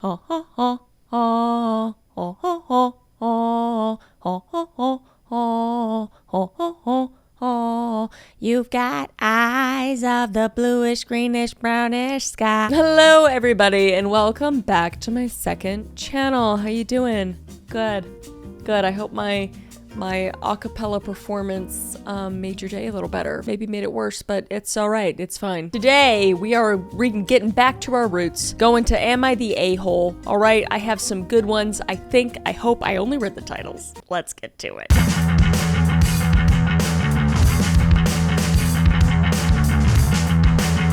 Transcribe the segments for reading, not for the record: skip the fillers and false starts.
Oh, oh, oh, oh, oh, oh, oh, oh, oh, oh, oh, oh, oh, oh. You've got eyes of the bluish, greenish, brownish sky. Hello, everybody, and welcome back to my second channel. How you doing? Good. I hope my acapella performance made your day a little better. Maybe made it worse, but it's all right. It's fine. Today, we are getting back to our roots, going to Am I the A-Hole? All right, I have some good ones. I hope I only read the titles. Let's get to it.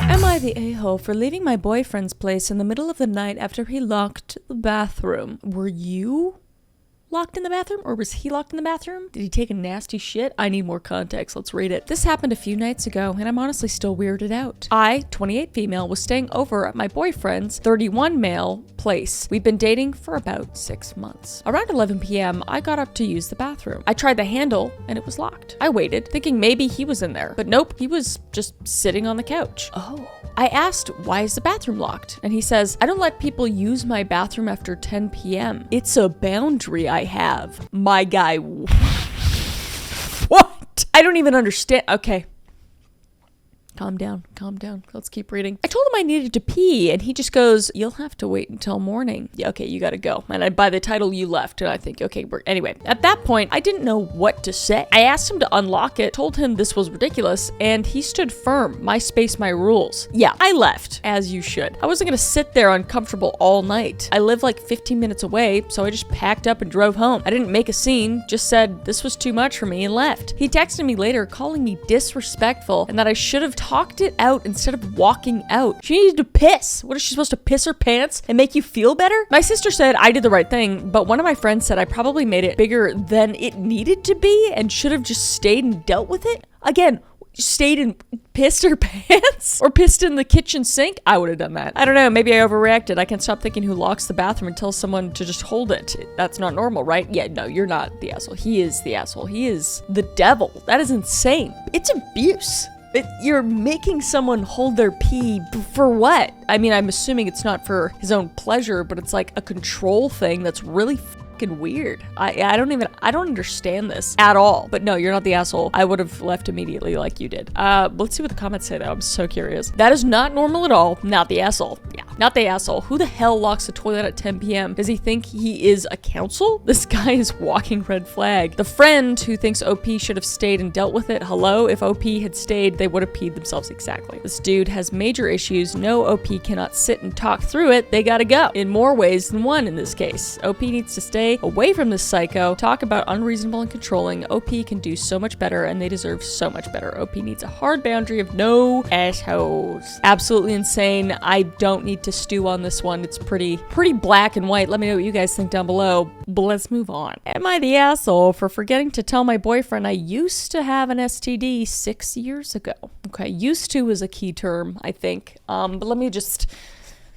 Am I the a-hole for leaving my boyfriend's place in the middle of the night after he locked the bathroom? Were you locked in the bathroom, or was he locked in the bathroom? Did he take a nasty shit? I need more context. Let's read it. This happened a few nights ago, and I'm honestly still weirded out. I, 28 female, was staying over at my boyfriend's 31 male place. We've been dating for about 6 months. Around 11 p.m., I got up to use the bathroom. I tried the handle, and it was locked. I waited, thinking maybe he was in there, but nope, he was just sitting on the couch. Oh. I asked, why is the bathroom locked? And he says, I don't let people use my bathroom after 10 p.m. It's a boundary I have. My guy. What? I don't even understand. Okay. Calm down. Let's keep reading. I told him I needed to pee, and he just goes, you'll have to wait until morning. Yeah, okay, you gotta go. And by the title, you left, and I think, okay, anyway. At that point, I didn't know what to say. I asked him to unlock it, told him this was ridiculous, and he stood firm. My space, my rules. Yeah, I left, as you should. I wasn't gonna sit there uncomfortable all night. I live like 15 minutes away, so I just packed up and drove home. I didn't make a scene, just said this was too much for me and left. He texted me later, calling me disrespectful, and that I should have talked it out instead of walking out. She needed to piss. What is she supposed to piss her pants and make you feel better? My sister said I did the right thing, but one of my friends said I probably made it bigger than it needed to be and should have just stayed and dealt with it. Again, stayed and pissed her pants or pissed in the kitchen sink. I would have done that. I don't know. Maybe I overreacted. I can't stop thinking who locks the bathroom and tells someone to just hold it. That's not normal, right? Yeah, no, you're not the asshole. He is the asshole. He is the devil. That is insane. It's abuse. You're making someone hold their pee for what? I mean, I'm assuming it's not for his own pleasure, but it's like a control thing that's really fucking weird. I don't understand this at all. But no, you're not the asshole. I would have left immediately like you did. Let's see what the comments say though. I'm so curious. That is not normal at all. Not the asshole. Yeah, not the asshole. Who the hell locks the toilet at 10 p.m.? Does he think he is a council? This guy is walking red flag. The friend who thinks OP should have stayed and dealt with it. Hello? If OP had stayed, they would have peed themselves. Exactly. This dude has major issues. No, OP cannot sit and talk through it. They gotta go. In more ways than one in this case. OP needs to stay away from this psycho. Talk about unreasonable and controlling. OP can do so much better, and they deserve so much better. OP needs a hard boundary of no assholes. Absolutely insane. I don't need to stew on this one. It's pretty black and white. Let me know what you guys think down below. But let's move on. Am I the asshole for forgetting to tell my boyfriend I used to have an STD 6 years ago? Okay, used to is a key term, I think. But let me just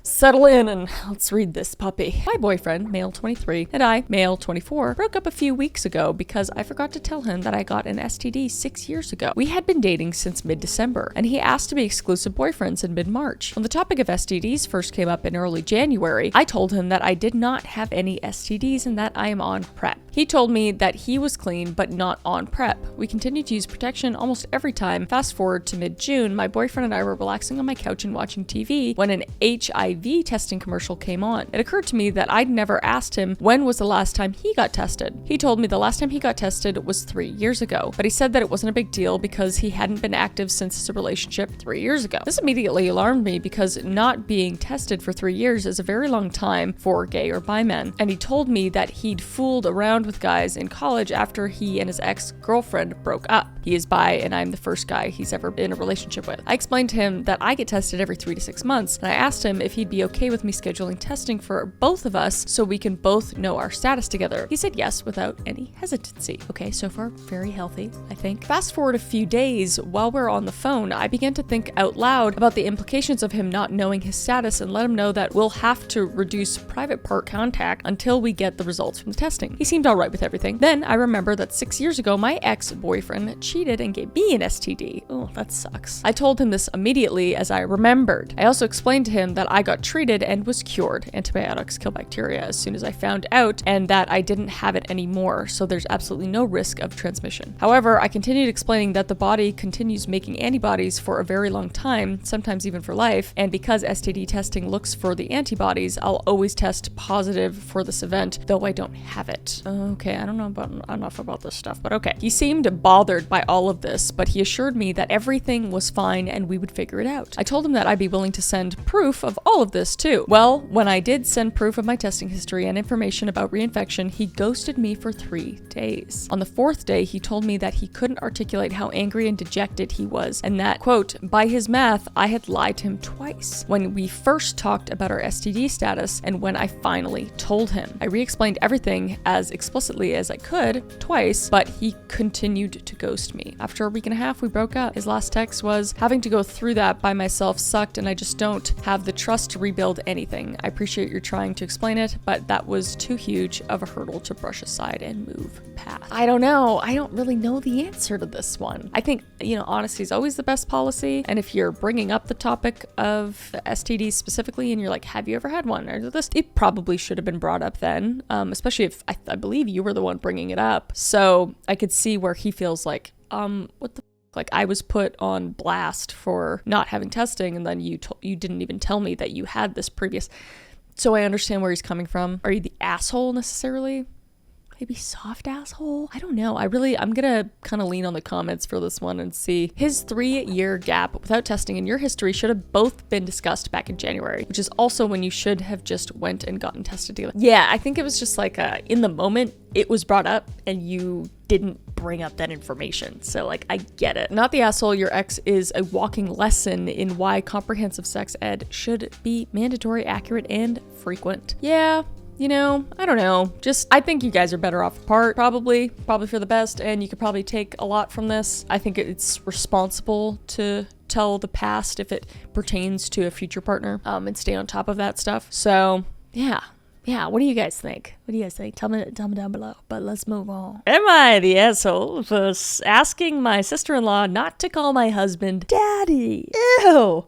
settle in and let's read this puppy. My boyfriend, male 23, and I, male 24, broke up a few weeks ago because I forgot to tell him that I got an STD 6 years ago. We had been dating since mid-December, and he asked to be exclusive boyfriends in mid-March. When the topic of STDs first came up in early January, I told him that I did not have any STDs and that I am on PrEP. He told me that he was clean but not on PrEP. We continued to use protection almost every time. Fast forward to mid-June, my boyfriend and I were relaxing on my couch and watching TV when an HIV testing commercial came on. It occurred to me that I'd never asked him when was the last time he got tested. He told me the last time he got tested was 3 years ago, but he said that it wasn't a big deal because he hadn't been active since his relationship 3 years ago. This immediately alarmed me because not being tested for 3 years is a very long time for gay or bi men. And he told me that he'd fooled around with guys in college after he and his ex-girlfriend broke up. He is bi and I'm the first guy he's ever been in a relationship with. I explained to him that I get tested every 3 to 6 months, and I asked him if he'd be okay with me scheduling testing for both of us so we can both know our status together. He said yes without any hesitancy. Okay, so far very healthy, I think. Fast forward a few days, while we're on the phone, I began to think out loud about the implications of him not knowing his status and let him know that we'll have to reduce private part contact until we get the results from the testing. He seemed alright with everything. Then I remember that 6 years ago, my ex-boyfriend cheated and gave me an STD. Oh, that sucks. I told him this immediately as I remembered. I also explained to him that I got got treated and was cured. Antibiotics kill bacteria as soon as I found out, and that I didn't have it anymore, so there's absolutely no risk of transmission. However, I continued explaining that the body continues making antibodies for a very long time, sometimes even for life, and because STD testing looks for the antibodies, I'll always test positive for this event, though I don't have it. Okay, I don't know enough about this stuff, but okay. He seemed bothered by all of this, but he assured me that everything was fine and we would figure it out. I told him that I'd be willing to send proof of all of this too. Well, when I did send proof of my testing history and information about reinfection, he ghosted me for 3 days. On the 4th day, he told me that he couldn't articulate how angry and dejected he was, and that, quote, by his math, I had lied to him twice. When we first talked about our STD status and when I finally told him. I re-explained everything as explicitly as I could twice, but he continued to ghost me. After a week and a half, we broke up. His last text was, having to go through that by myself sucked and I just don't have the trust to rebuild anything. I appreciate you trying to explain it, but that was too huge of a hurdle to brush aside and move past. I don't know. I don't really know the answer to this one. I think, honesty is always the best policy. And if you're bringing up the topic of STDs specifically and you're like, have you ever had one? Or this, it probably should have been brought up then, especially if I believe you were the one bringing it up. So I could see where he feels like, what the like I was put on blast for not having testing, and then you didn't even tell me that you had this previous. So I understand where he's coming from. Are you the asshole necessarily? Maybe soft asshole? I don't know. I'm gonna kind of lean on the comments for this one and see. His 3-year gap without testing in your history should have both been discussed back in January, which is also when you should have just went and gotten tested together. Yeah, I think it was just like in the moment it was brought up and you didn't bring up that information. So I get it. Not the asshole. Your ex is a walking lesson in why comprehensive sex ed should be mandatory, accurate, and frequent. Yeah. I don't know. I think you guys are better off apart, probably for the best, and you could probably take a lot from this. I think it's responsible to tell the past if it pertains to a future partner, and stay on top of that stuff. So, yeah. What do you guys think? Tell me down below, but let's move on. Am I the asshole for asking my sister-in-law not to call my husband daddy? Ew!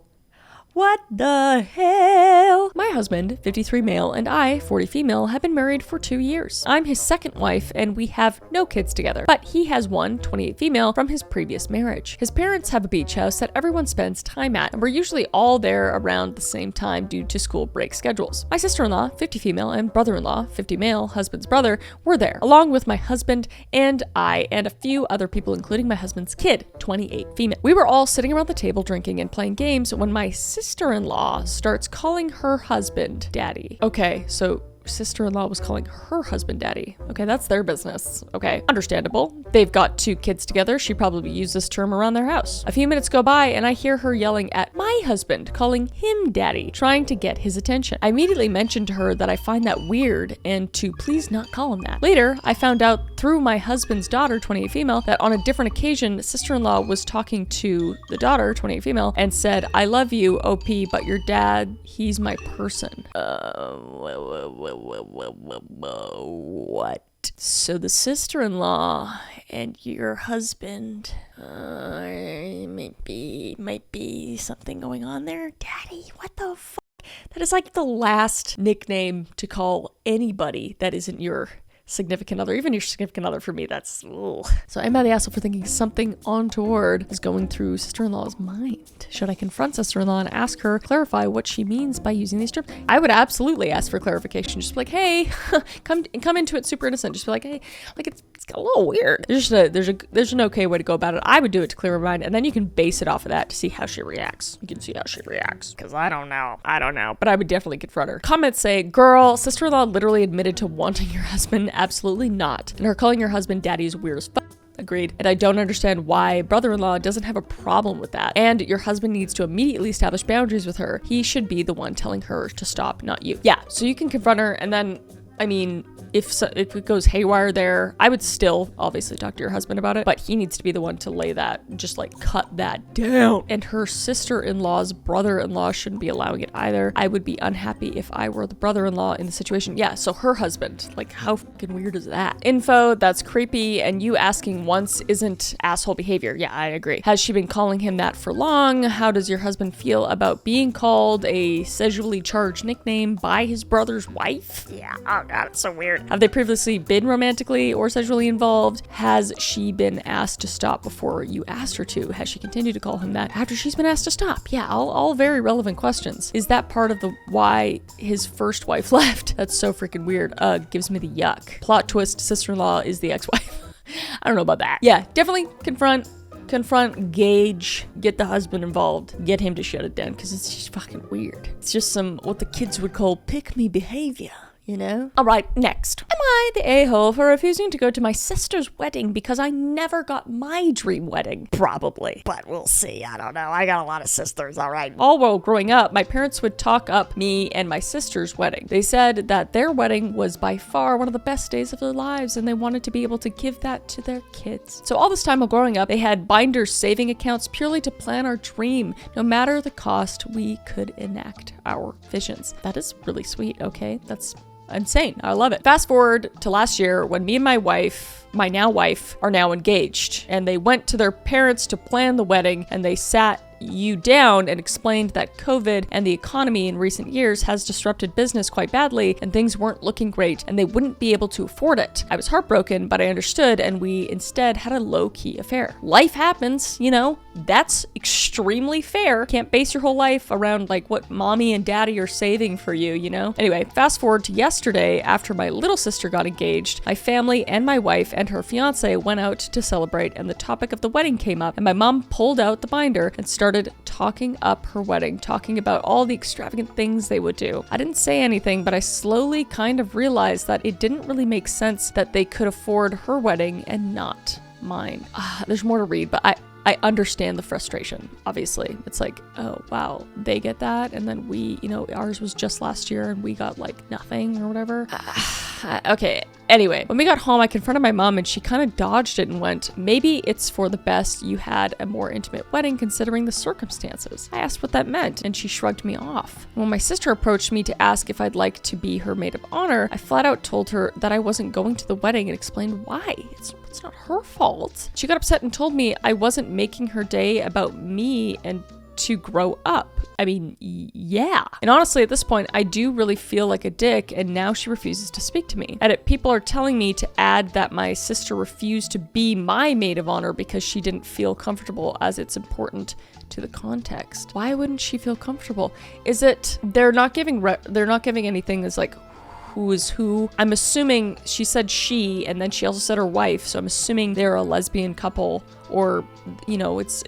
What the hell? My husband, 53 male, and I, 40 female, have been married for 2 years. I'm his second wife, and we have no kids together. But he has one, 28 female, from his previous marriage. His parents have a beach house that everyone spends time at, and we're usually all there around the same time due to school break schedules. My sister-in-law, 50 female, and brother-in-law, 50 male, husband's brother, were there, along with my husband and I, and a few other people, including my husband's kid, 28 female. We were all sitting around the table drinking and playing games when my sister-in-law starts calling her husband daddy. Okay, so sister-in-law was calling her husband daddy. Okay, that's their business. Okay, understandable. They've got 2 kids together. She probably used this term around their house. A few minutes go by and I hear her yelling at my husband, calling him daddy, trying to get his attention. I immediately mentioned to her that I find that weird and to please not call him that. Later, I found out through my husband's daughter, 28 female, that on a different occasion, sister-in-law was talking to the daughter, 28 female, and said, I love you, OP, but your dad, he's my person. What? So the sister-in-law and your husband, might be something going on there. Daddy, what the fuck? That is like the last nickname to call anybody that isn't your significant other. Even your significant other, for me, that's ugh. So I'm at the asshole for thinking something untoward is going through sister-in-law's mind. Should I confront sister-in-law and ask her clarify what she means by using these terms? I would absolutely ask for clarification. Just be like, hey, come into it super innocent. Just be like, hey, it's a little weird. There's an okay way to go about it. I would do it to clear her mind, and then you can base it off of that to see how she reacts. You can see how she reacts. Because I don't know. But I would definitely confront her. Comments say, girl, sister-in-law literally admitted to wanting your husband. Absolutely not. And her calling your husband daddy is weird as fuck. Agreed. And I don't understand why brother-in-law doesn't have a problem with that. And your husband needs to immediately establish boundaries with her. He should be the one telling her to stop, not you. Yeah, so you can confront her, and then, if it goes haywire there, I would still obviously talk to your husband about it, but he needs to be the one to lay that, just like cut that down. And her sister-in-law's brother-in-law shouldn't be allowing it either. I would be unhappy if I were the brother-in-law in the situation. Yeah, so her husband, like how fucking weird is that? Info, that's creepy, and you asking once isn't asshole behavior. Yeah, I agree. Has she been calling him that for long? How does your husband feel about being called a sexually charged nickname by his brother's wife? Yeah, oh god, it's so weird. Have they previously been romantically or sexually involved? Has she been asked to stop before you asked her to? Has she continued to call him that after she's been asked to stop? Yeah, all very relevant questions. Is that part of the why his first wife left? That's so freaking weird. Gives me the yuck. Plot twist, sister-in-law is the ex-wife. I don't know about that. Yeah, definitely confront, gauge, get the husband involved, get him to shut it down, because it's just fucking weird. It's just some, what the kids would call pick-me behavior. You know? All right, next. Am I the a-hole for refusing to go to my sister's wedding because I never got my dream wedding? Probably, but we'll see. I don't know. I got a lot of sisters, all right. All while growing up, my parents would talk up me and my sister's wedding. They said that their wedding was by far one of the best days of their lives, and they wanted to be able to give that to their kids. So all this time while growing up, they had binders saving accounts purely to plan our dream. No matter the cost, we could enact our visions. That is really sweet, okay? That's insane. I love it. Fast forward to last year when me and my wife, my now wife, are now engaged, and they went to their parents to plan the wedding, and they sat you down and explained that COVID and the economy in recent years has disrupted business quite badly, and things weren't looking great and they wouldn't be able to afford it. I was heartbroken, but I understood, and we instead had a low-key affair. Life happens, you know, that's extremely fair. Can't base your whole life around like what mommy and daddy are saving for you, you know? Anyway, fast forward to yesterday after my little sister got engaged. My family and my wife and her fiance went out to celebrate, and the topic of the wedding came up, and my mom pulled out the binder and started talking up her wedding, talking about all the extravagant things they would do. I didn't say anything, but I slowly kind of realized that it didn't really make sense that they could afford her wedding and not mine. There's more to read, but I understand the frustration, obviously. It's like, oh, wow, they get that, and then we, you know, ours was just last year, and we got, like, nothing or whatever. Okay, anyway, when we got home, I confronted my mom, and she kind of dodged it and went, maybe it's for the best you had a more intimate wedding considering the circumstances. I asked what that meant, and she shrugged me off. When my sister approached me to ask if I'd like to be her maid of honor, I flat out told her that I wasn't going to the wedding and explained why. It's not her fault. She got upset and told me I wasn't making her day about me and to grow up. I mean, yeah. And honestly, at this point, I do really feel like a dick, and now she refuses to speak to me. And people are telling me to add that my sister refused to be my maid of honor because she didn't feel comfortable, as it's important to the context. Why wouldn't she feel comfortable? Is it they're not giving anything that's like who is who? I'm assuming she said she, and then she also said her wife, so I'm assuming they're a lesbian couple, or, you know, it's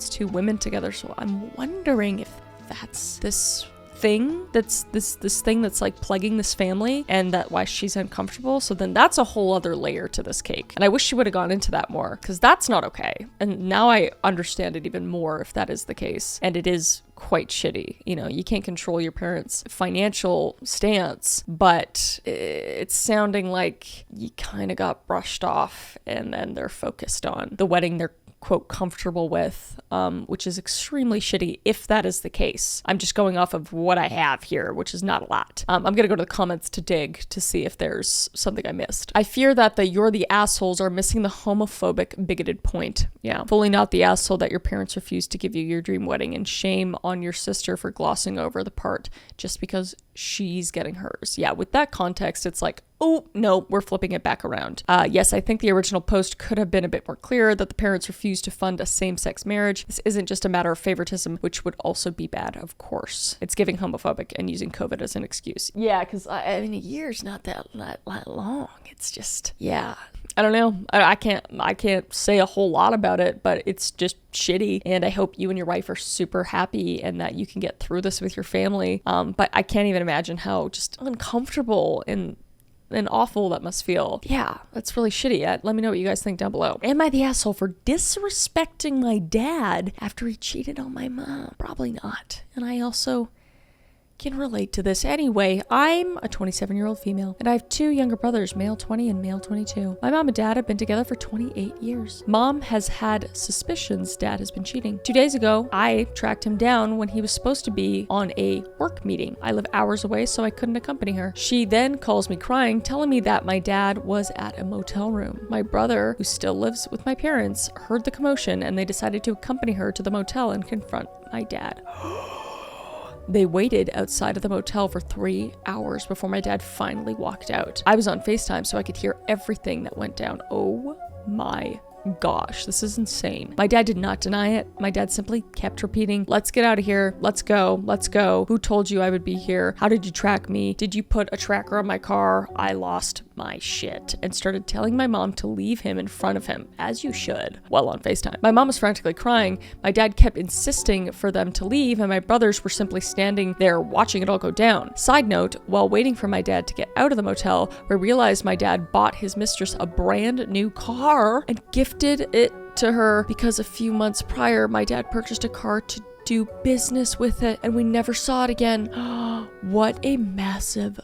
two women together. So I'm wondering if that's this thing that's this thing that's like plaguing this family, and that why she's uncomfortable. So then that's a whole other layer to this cake, and I wish she would have gone into that more, because that's not okay. And now I understand it even more if that is the case, and it is quite shitty. You know, you can't control your parents' financial stance, but it's sounding like you kind of got brushed off, and then they're focused on the wedding they're quote comfortable with, which is extremely shitty if that is the case. I'm just going off of what I have here, which is not a lot. I'm gonna go to the comments to dig to see if there's something I missed. I fear that the you're the assholes are missing the homophobic, bigoted point. Yeah, fully not the asshole that your parents refused to give you your dream wedding, and shame on your sister for glossing over the part just because she's getting hers. Yeah, with that context, it's like, oh, no, we're flipping it back around. Yes, I think the original post could have been a bit more clear that the parents refused to fund a same-sex marriage. This isn't just a matter of favoritism, which would also be bad, of course. It's giving homophobic and using COVID as an excuse. Yeah, because, I mean, a year's not that long. It's just, yeah. I don't know. I can't say a whole lot about it, but it's just shitty. And I hope you and your wife are super happy and that you can get through this with your family. But I can't even imagine how just uncomfortable and awful that must feel. Yeah, that's really shitty. Let me know what you guys think down below. Am I the asshole for disrespecting my dad after he cheated on my mom? Probably not. And I also can relate to this. Anyway, I'm a 27-year-old female, and I have 2 younger brothers, male 20 and male 22. My mom and dad have been together for 28 years. Mom has had suspicions dad has been cheating. 2 days ago, I tracked him down when he was supposed to be on a work meeting. I live hours away, so I couldn't accompany her. She then calls me crying, telling me that my dad was at a motel room. My brother, who still lives with my parents, heard the commotion, and they decided to accompany her to the motel and confront my dad. They waited outside of the motel for 3 hours before my dad finally walked out. I was on FaceTime, so I could hear everything that went down. Oh my gosh, this is insane. My dad did not deny it. My dad simply kept repeating, let's get out of here. Let's go. Let's go. Who told you I would be here? How did you track me? Did you put a tracker on my car? I lost my shit and started telling my mom to leave him in front of him, as you should, while on FaceTime. My mom was frantically crying. My dad kept insisting for them to leave, and my brothers were simply standing there watching it all go down. Side note, while waiting for my dad to get out of the motel, we realized my dad bought his mistress a brand new car and gifted it to her because a few months prior, my dad purchased a car to do business with it, and we never saw it again. What a massive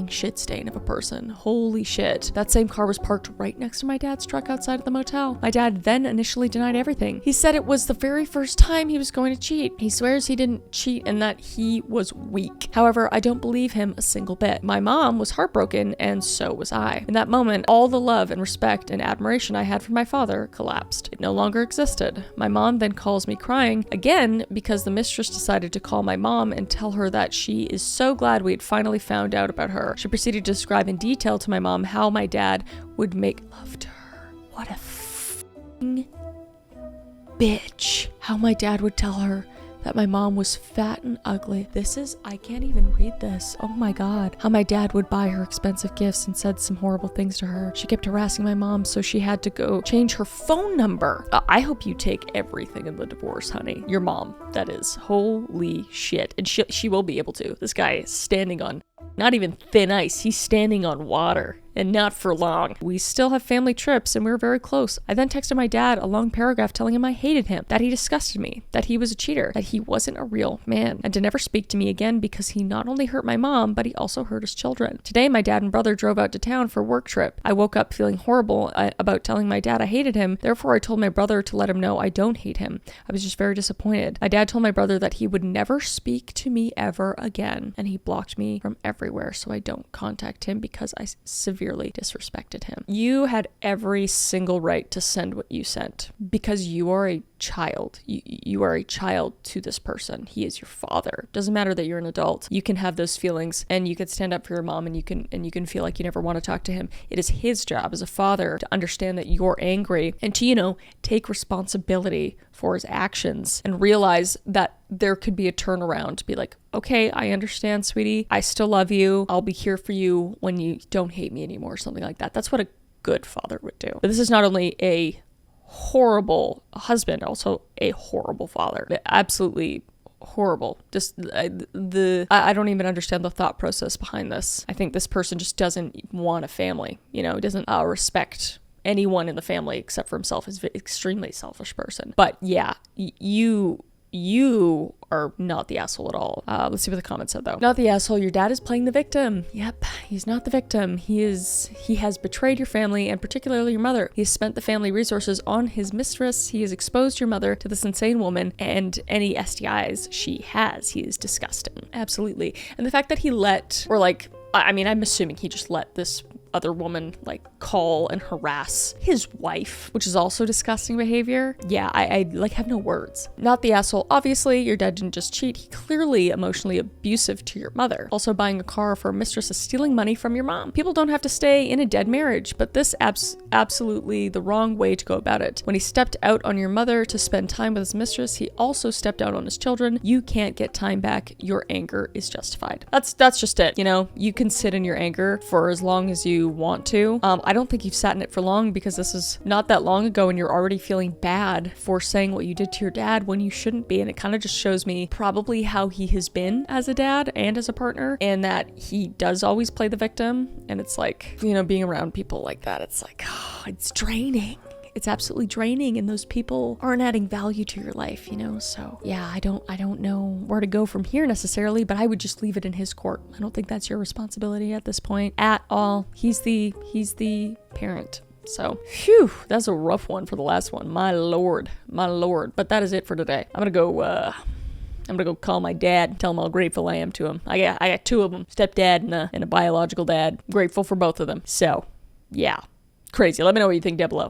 shit stain of a person. Holy shit. That same car was parked right next to my dad's truck outside of the motel. My dad then initially denied everything. He said it was the very first time he was going to cheat. He swears he didn't cheat and that he was weak. However, I don't believe him a single bit. My mom was heartbroken, and so was I. In that moment, all the love and respect and admiration I had for my father collapsed. It no longer existed. My mom then calls me crying again because the mistress decided to call my mom and tell her that she is so glad we had finally found out about her. She proceeded to describe in detail to my mom how my dad would make love to her. What a f***ing bitch. How my dad would tell her that my mom was fat and ugly. I can't even read this. Oh my God. How my dad would buy her expensive gifts and said some horrible things to her. She kept harassing my mom, so she had to go change her phone number. I hope you take everything in the divorce, honey. Your mom, that is. Holy shit. And she will be able to. This guy is standing on not even thin ice. He's standing on water. And not for long. We still have family trips and we were very close. I then texted my dad a long paragraph telling him I hated him, that he disgusted me, that he was a cheater, that he wasn't a real man, and to never speak to me again because he not only hurt my mom, but he also hurt his children. Today, my dad and brother drove out to town for a work trip. I woke up feeling horrible about telling my dad I hated him. Therefore, I told my brother to let him know I don't hate him. I was just very disappointed. My dad told my brother that he would never speak to me ever again, and he blocked me from everywhere so I don't contact him because I severely disrespected him. You had every single right to send what you sent because you are a child. You are a child to this person. He is your father. Doesn't matter that you're an adult. You can have those feelings and you can stand up for your mom and you can feel like you never want to talk to him. It is his job as a father to understand that you're angry and to, take responsibility for his actions and realize that there could be a turnaround to be like, okay, I understand, sweetie. I still love you. I'll be here for you when you don't hate me anymore, something like that. That's what a good father would do. But this is not only a horrible husband, also a horrible father. Absolutely horrible. Just I don't even understand the thought process behind this. I think this person just doesn't want a family. He doesn't respect anyone in the family except for himself. He's an extremely selfish person. But yeah, you are not the asshole at all. Let's see what the comments said though. Not the asshole. Your dad is playing the victim. Yep, he's not the victim. He has betrayed your family and particularly your mother. He has spent the family resources on his mistress. He has exposed your mother to this insane woman and any STIs she has. He is disgusting. Absolutely. And the fact that he I'm assuming he just let this other woman call and harass his wife, which is also disgusting behavior. Yeah, I have no words. Not the asshole. Obviously, your dad didn't just cheat. He clearly emotionally abusive to your mother. Also, buying a car for a mistress is stealing money from your mom. People don't have to stay in a dead marriage, but this absolutely the wrong way to go about it. When he stepped out on your mother to spend time with his mistress, he also stepped out on his children. You can't get time back. Your anger is justified. That's just it. You can sit in your anger for as long as you want to. I don't think you've sat in it for long because this is not that long ago and you're already feeling bad for saying what you did to your dad when you shouldn't be. And it kind of just shows me probably how he has been as a dad and as a partner, and that he does always play the victim. And it's being around people like that, it's it's draining. it's absolutely draining, and those people aren't adding value to your life, you know? So yeah, I don't know where to go from here necessarily, but I would just leave it in his court. I don't think that's your responsibility at this point at all. He's the parent. So, phew, that's a rough one for the last one. My lord. But that is it for today. I'm gonna go call my dad and tell him how grateful I am to him. I got two of them, stepdad and a biological dad. Grateful for both of them. So, yeah, crazy. Let me know what you think down below.